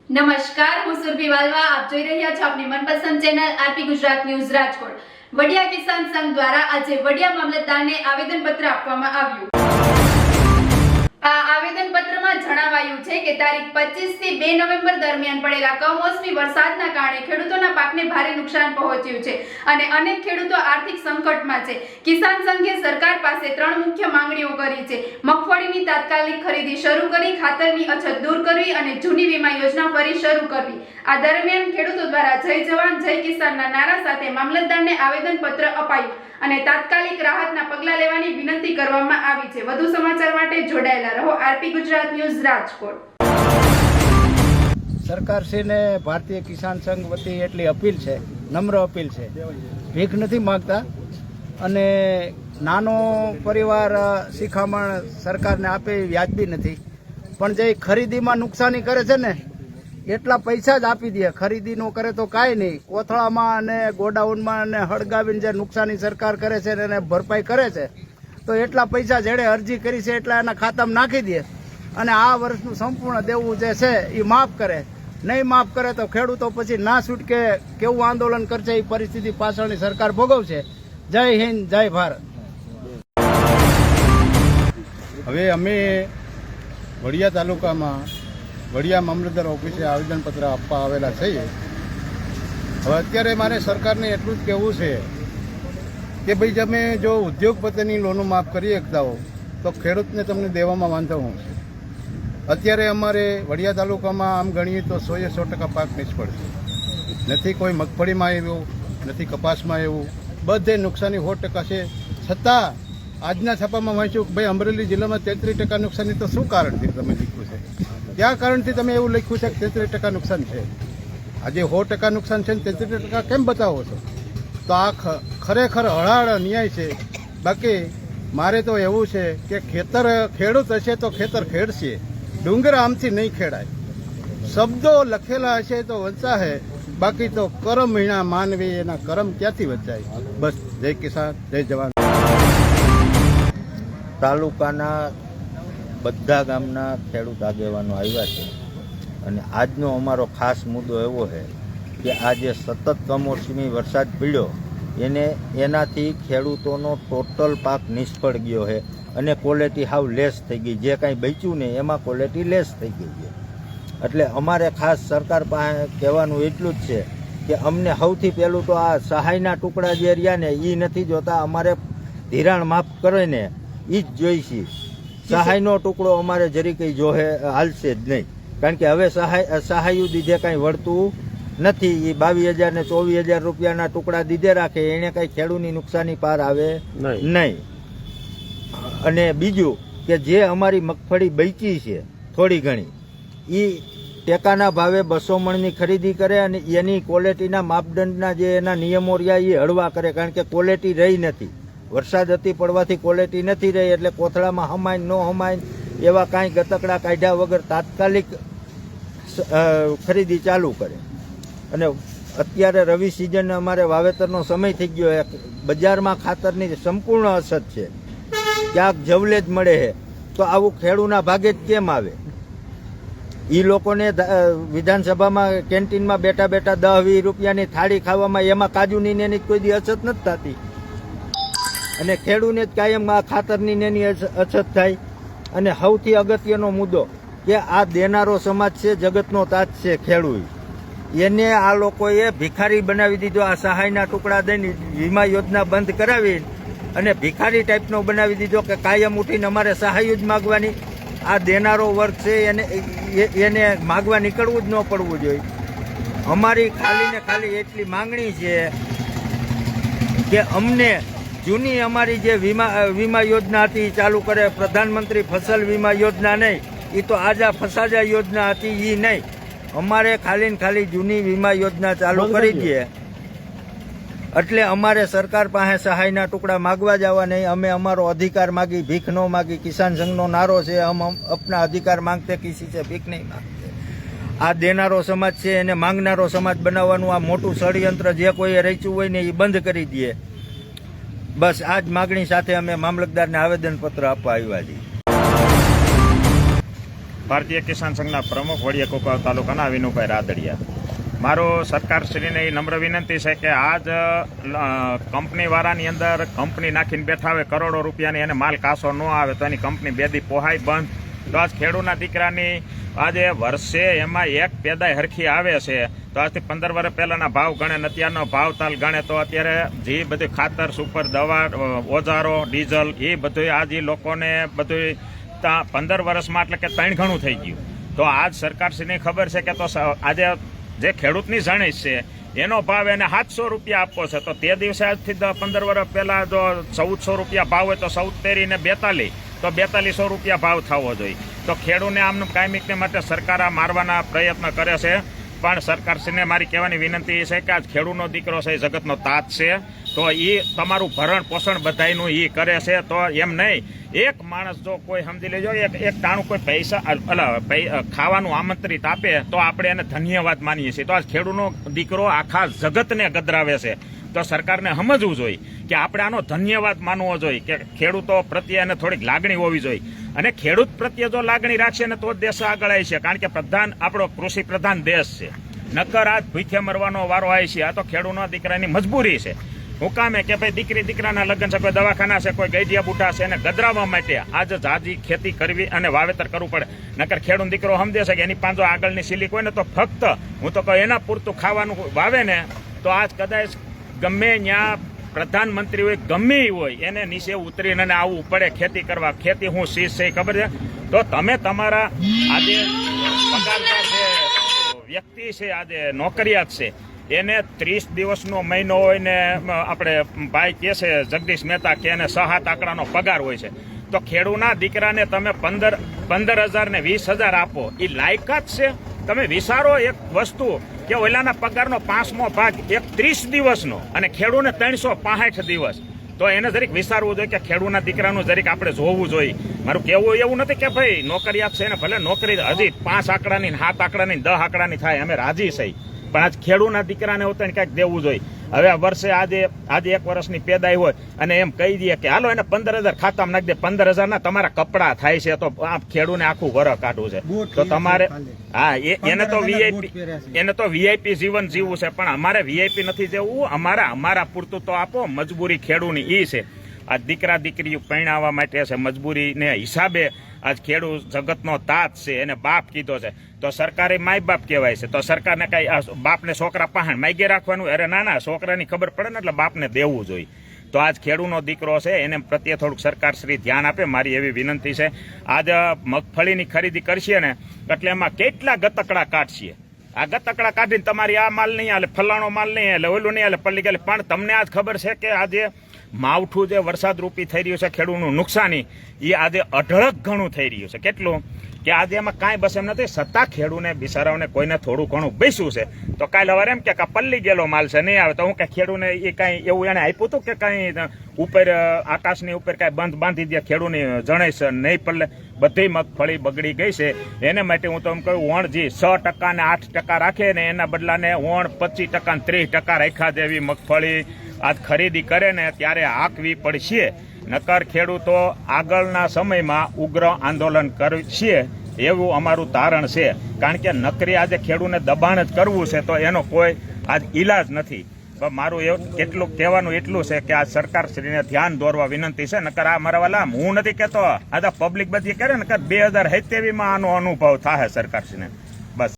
નમસ્કાર, હું સુરભી વાલવા. આપ જોઈ રહ્યા છો આપની મનપસંદ channel RP Gujarat news Rajkot. Vadia કિસાન સંઘ દ્વારા આજે વડિયા મામલતદારને આવેદનપત્ર આપવામાં આવ્યું. આ આવેદનપત્રમાં જણાવાયું છે કે તારીખ 25 થી 2 નવેમ્બર દરમિયાન પડેલા કમોસમી વરસાદના કારણે ખેડૂતોના પાકને ભારે નુકસાન પહોંચ્યું છે અને અનેક ખેડૂતો આર્થિક સંકટમાં છે. કિસાન સંઘે સરકાર પાસે 3 મુખ્ય માંગણીઓ કરી છે. મગફળીની તાત્કાલિક ખરીદી શરૂ કરી, ખાતરની અછત દૂર કરવી અને જૂની વીમા યોજના ફરી શરૂ કરવી. આ દરમિયાન ખેડૂતો દ્વારા જય જવાન જય કિસાનના નારા સાથે મામલતદારને આવેદનપત્ર અપાયું અને તાત્કાલિક રાહતના પગલાં લેવાની વિનંતી કરવામાં આવી છે. વધુ સમાચાર માટે જોડાયેલા રહો આરપી ગુજરાત ન્યૂઝ રાજકોટ. સરકારશ્રીને ભારતીય કિસાન સંઘ વતી એટલી અપીલ છે, નમ્ર અપીલ છે, ભીખ નથી માગતા અને નાનો પરિવાર શિખામણ સરકારને આપે વ્યાજબી નથી, પણ જે ખરીદીમાં નુકસાની કરે છે ને એટલા પૈસા જ આપી દે. ખરીદી નો કરે તો કાંઈ નહીં. કોથળામાં અને ગોડાઉનમાં અને હળગાવીને જે નુકસાની સરકાર કરે છે એને ભરપાઈ કરે છે તો એટલા પૈસા જેણે અરજી કરી છે એટલા એના ખાતામાં નાખી દે અને આ વર્ષનું સંપૂર્ણ દેવું જે છે એ માફ કરે. નહીં માફ કરે તો ખેડૂતો પછી ના છૂટકે કેવું આંદોલન કરશે એ પરિસ્થિતિ પાછળની સરકાર ભોગવશે. જય હિન્દ, જય ભારત. હવે અમે વડિયા તાલુકામાં વડિયા મામલતદાર ઓફિસે આવેદનપત્ર આપવા આવેલા છીએ. હવે અત્યારે મારે સરકારને એટલું જ કહેવું છે કે ભાઈ તમે જો ઉદ્યોગપતિની લોનો માફ કરી શકતા હો તો ખેડૂતને તમને દેવામાં વાંધો હું છે. અત્યારે અમારે વડિયા તાલુકામાં આમ ગણીએ તો 100% પાક નિષ્ફળ છે. નથી કોઈ મગફળીમાં એવું, નથી કપાસમાં એવું, બધે નુકસાની 100% છે. છતાં આજના છાપામાં વાંચ્યું કે ભાઈ અમરેલી જિલ્લામાં 33% નુકસાની. તો શું કારણથી તમે લખ્યું છે? કયા કારણથી તમે એવું લખ્યું છે કે 33% નુકસાન છે? આજે 100% નુકસાન છે ને 33% કેમ બતાવો છો? તો આ ખરેખર હળાહળ અન્યાય છે. બાકી મારે તો એવું છે કે ખેડૂત હશે તો ખેતર ખેડશે, ડુંગર આમથી નહીં ખેડાય. શબ્દો લખેલા હશે તો વંચાશે, બાકી તો કરમ વીણા માનવી એના કરમ ક્યાંથી વંચાય? બસ, જય કિસાન, જય જવાન. તાલુકાના બધા ગામના ખેડૂત આગેવાનો આવ્યા છે અને આજનો અમારો ખાસ મુદ્દો એવો છે કે આજે સતત કમોસમી વરસાદ પડ્યો એનાથી ખેડૂતોનો ટોટલ પાક નિષ્ફળ ગયો છે અને ક્વોલિટી હાવ લેસ થઈ ગઈ. જે કાંઈ બચ્યું ને એમાં ક્વોલિટી લેસ થઈ ગઈ છે. એટલે અમારે ખાસ સરકાર પાસે કહેવાનું એટલું જ છે કે અમને સૌથી પહેલું તો આ સહાયના ટુકડા જે રહ્યા ને એ નથી જોતા, અમારે ધિરાણ માફ કરે ને એ જ જોઈશે. સહાયનો ટુકડો અમારે જરી કંઈ જોહે હાલશે જ નહીં, કારણ કે હવે સહાય દીધે કાંઈ વળતું નથી. એ 22,000 ને 24,000 રૂપિયાના ટુકડા દીધે રાખે, એને કાંઈ ખેડૂતની નુકસાની પાર આવે નહીં. અને બીજું કે જે અમારી મગફળી બચી છે થોડી ઘણી, એ ટેકાના ભાવે 200 મણની ખરીદી કરે અને એની ક્વોલિટીના માપદંડના જે એના નિયમો રહ્યા એ હળવા કરે, કારણ કે ક્વોલિટી રહી નથી. વરસાદ અતિ પડવાથી ક્વોલિટી નથી રહી એટલે કોથળામાં હમાય ન હમાય એવા કાંઈ ગતકડા કાઢ્યા વગર તાત્કાલિક ખરીદી ચાલુ કરે. અને અત્યારે રવિ સિઝન અમારે વાવેતરનો સમય થઈ ગયો, બજારમાં ખાતરની સંપૂર્ણ અછત છે, ક્યાંક જવલે જ મળે છે. તો આવું ખેડૂના ભાગે જ કેમ આવે? એ લોકોને વિધાનસભામાં કેન્ટીનમાં બેઠા બેઠા 10-20 રૂપિયાની થાળી ખાવામાં એમાં કાજુની એની કોઈ દી અછત નથી થતી અને ખેડૂને જ કાયમ આ ખાતરની એની અછત થાય. અને સૌથી અગત્યનો મુદ્દો કે આ દેનારો સમાજ છે, જગતનો તાજ છે ખેડૂત, એને આ લોકોએ ભિખારી બનાવી દીધો. આ સહાયના ટુકડા દઈને વીમા યોજના બંધ કરાવી અને ભિખારી ટાઈપનો બનાવી દીધો કે કાયમ ઉઠીને અમારે સહાય જ માગવાની. આ દેનારો વર્ગ છે એને માગવા નીકળવું જ ન પડવું જોઈએ. અમારી ખાલી ને ખાલી એટલી માંગણી છે કે અમને જૂની અમારી જે વીમા યોજના હતી ચાલુ કરે. પ્રધાનમંત્રી ફસલ વીમા યોજના નહીં, એ તો આજા ફસાજા યોજના હતી એ નહીં. અમારે ખાલી ને ખાલી જૂની વીમા યોજના ચાલુ કરી દઈએ એટલે અમારે સરકાર પાસે સહાયના ટુકડા માગવા જવા નહીં. અમે અમારો અધિકાર માગી, ભીખ ન માગી. કિસાન સંઘનો નારો છે, હમ અપના અધિકાર માંગતે કિસી છે ભીખ નહીં માંગતે. આ દેનારો સમાજ છે એને માંગનારો સમાજ બનાવવાનું આ મોટું ષડયંત્ર જે કોઈએ રચ્યું હોય ને એ બંધ કરી દે. બસ આ જ માગણી સાથે અમે મામલતદારને આવેદનપત્ર આપવા આવ્યા છીએ. ભારતીય કિસાન સંઘના પ્રમુખ વડિયા કુંકાવ તાલુકાના વિનુભાઈ રાદડિયા. મારો સરકારશ્રીને એ નમ્ર વિનંતી છે કે આજ કંપનીવાળાની અંદર કંપની નાખીને બેઠા હોય કરોડો રૂપિયાની એને માલ કાસો ન આવે તો એની કંપની બેદી પોહાય બંધ. તો આજ ખેડૂતના દીકરાની આજે વર્ષે એમાં એક પેદાય હરખી આવે છે તો આજથી 15 વર્ષ પહેલાના ભાવ ગણે ને અત્યારનો ભાવ તાલ ગણે તો અત્યારે જે બધું ખાતર સુપર દવા ઓજારો ડીઝલ એ બધું આજે લોકોને બધું 15 વર્ષમાં એટલે કે 3 ગણું થઈ ગયું. તો આજ સરકારશ્રીને ખબર છે કે તો આજે જે ખેડૂતની જણીશ છે એનો ભાવ એને 700 રૂપિયા આપવો છે તો તે દિવસે આજથી 15 વર્ષ પહેલા જો 1400 રૂપિયા ભાવ હોય તો 14 ને 42 તો 4200 રૂપિયા ભાવ થવો જોઈએ. તો ખેડૂતને આમનું કાયમિકને માટે સરકાર આ મારવાના પ્રયત્ન કરે છે. પણ સરકારશ્રીને મારી કહેવાની વિનંતી છે કે આજ ખેડૂતનો દીકરો છે એ જગતનો તાત છે તો એ તમારું ભરણ પોષણ બધાયનું એ કરે છે. તો એમ નહીં એક માણસ જો કોઈ સમજી લેજો એક ટાણું કોઈ પૈસા ખાવાનું આમંત્રિત આપે તો આપણે એને ધન્યવાદ માનીએ છીએ. તો આજ ખેડૂતનો દીકરો આખા જગતને ગદરાવે છે. તો સરકારને સમજવું જોઈએ કે આપણે આનો ધન્યવાદ માનવો જોઈએ કે ખેડૂતો પ્રત્યે એને થોડીક લાગણી હોવી જોઈએ. અને ખેડૂત પ્રત્યે જો લાગણી રાખશે ને તો દેશ આગળ આવી છે. કારણ કે આપણો કૃષિ પ્રધાન દેશ છે. નકર આ ભૂખે મરવાનો વારો આવે છે. આ તો ખેડૂતના દીકરાની મજબૂરી છે. હું કામે કે ભાઈ દીકરી દીકરાના લગ્ન છે, કોઈ દવાખાના છે, કોઈ ગઈડિયા બુટા છે, એને ગદરાવવા માટે આજે જાજી ખેતી કરવી અને વાવેતર કરવું પડે. નકર ખેડૂત દીકરો સમજે છે કે એની પાંજો આગળની સીલી કોઈ ને તો ફક્ત હું તો કહું એના પૂરતું ખાવાનું વાવે ને તો આજ કદાચ ગમે ત્યાં પ્રધાનમંત્રી હોય ગમે હોય એને નીચે ઉતરીને આવવું પડે ખેતી કરવા. ખેતી હું શીશ છે ખબર છે. તો તમે તમારા આજે પગારદાર છે વ્યક્તિ છે આજે નોકરિયાત છે એને 30 દિવસનો મહિનો હોય ને આપણે ભાઈ કહે છે જગદીશ મહેતા કે એને 6-7 આંકડાનો પગાર હોય છે. તો ખેડૂતના દીકરાને તમે 15,000 ને 20,000 આપો એ લાયકાત છે? તમે વિચારો એક વસ્તુ કે ઓલાના પગારનો 5મો ભાગ એક 30 દિવસનો અને ખેડૂતને 365 દિવસ. તો એને જરીક વિચારવું જોઈએ કે ખેડૂતના દીકરાનું જરીક આપણે જોવું જોઈએ. મારું કહેવું એવું નથી કે ભાઈ નોકરિયાત છે ને ભલે નોકરી હજી 5 આંકડાની 7 આંકડાની 10 આંકડાની થાય અમે રાજી છે પણ આજ ખેડૂતના દીકરાને હોતા કંઈક દેવું જોઈએ. હવે વર્ષે આજે 1 વર્ષની પેદાઈ હોય અને એમ કહી દઈએ કે હાલો એને 15,000 ખાતામાં નાખી દે. 15,000 ના તમારા કપડા થાય છે તો આ ખેડૂતને આખું વરસ કાઢવું છે. તો તમારે હા એને તો વીઆઈપી જીવન જીવવું છે. પણ અમારે વીઆઈપી નથી જેવું. અમારા પૂરતું તો આપો. મજબૂરી ખેડૂતની ઈ છે. આ દીકરા દીકરીઓ પરણાવવા માટે છે મજબૂરીને હિસાબે. આજ ખેડૂત જગતનો તાત છે એને બાપ કીધો છે તો સરકારે માય બાપ કહેવાય છે. તો સરકારને કઈ બાપને છોકરા પાહણ માગે રાખવાનું? અરે ના છોકરાની ખબર પડે ને એટલે બાપને દેવું જોઈએ. તો આજ ખેડૂતનો દીકરો છે એને પ્રત્યે થોડુંક સરકારશ્રી ધ્યાન આપે મારી એવી વિનંતી છે. આજ મગફળીની ખરીદી કરશે ને એટલે એમાં કેટલા ગતકડા કાઢશે. આ ગતકડા કાઢીને તમારી આ માલ નહીં હાલે, ફલાણો માલ નહીં હાલે, ઓલું નહીં હાલે, પલ્લી ગયેલી. પણ તમને આજ ખબર છે કે આજે માવઠું જે વરસાદ રૂપી થઈ રહ્યું છે ખેડૂતનું નુકસાની એ આજે અઢળક ઘણું થઈ રહ્યું છે. કેટલું કે આજે એમાં કાંઈ બસ એમ નથી. છતાં ખેડૂને બિચારાઓને કોઈને થોડું ઘણું બેસ્યું છે. તો કાલે હવે એમ કે પલ્લી ગયેલો માલ છે નહીં આવે તો હું કે ખેડૂને એ કાંઈ એવું એને આપ્યું હતું કે કાંઈ ઉપર આકાશની ઉપર કાંઈ બંધ બાંધી દે ખેડૂની જણાય છે નહીં પલ્લે. બધી મગફળી બગડી ગઈ છે. એને માટે હું તો એમ કહું વણજી 6% ને 8% રાખે ને એના બદલાને વણ 25% ને 30% રાખ્યા જેવી મગફળી આજ ખરીદી કરે ને ત્યારે હાંકવી પડશે. નકર ખેડૂતો આગળના સમયમાં ઉગ્ર આંદોલન કરશે એવું અમારું તારણ છે. કારણ કે નકરી આજે ખેડૂતને દબાણ જ કરવું છે તો એનો કોઈ આજ ઈલાજ નથી. મારું એવું કેટલું કહેવાનું એટલું છે કે આ સરકારશ્રીને ધ્યાન દોરવા વિનંતી છે. નકર આ મારા વાલા હું નથી કહેતો આ તો પબ્લિક બધી કરે નકર 2070માં આનો અનુભવ થાય સરકારશ્રીને. બસ.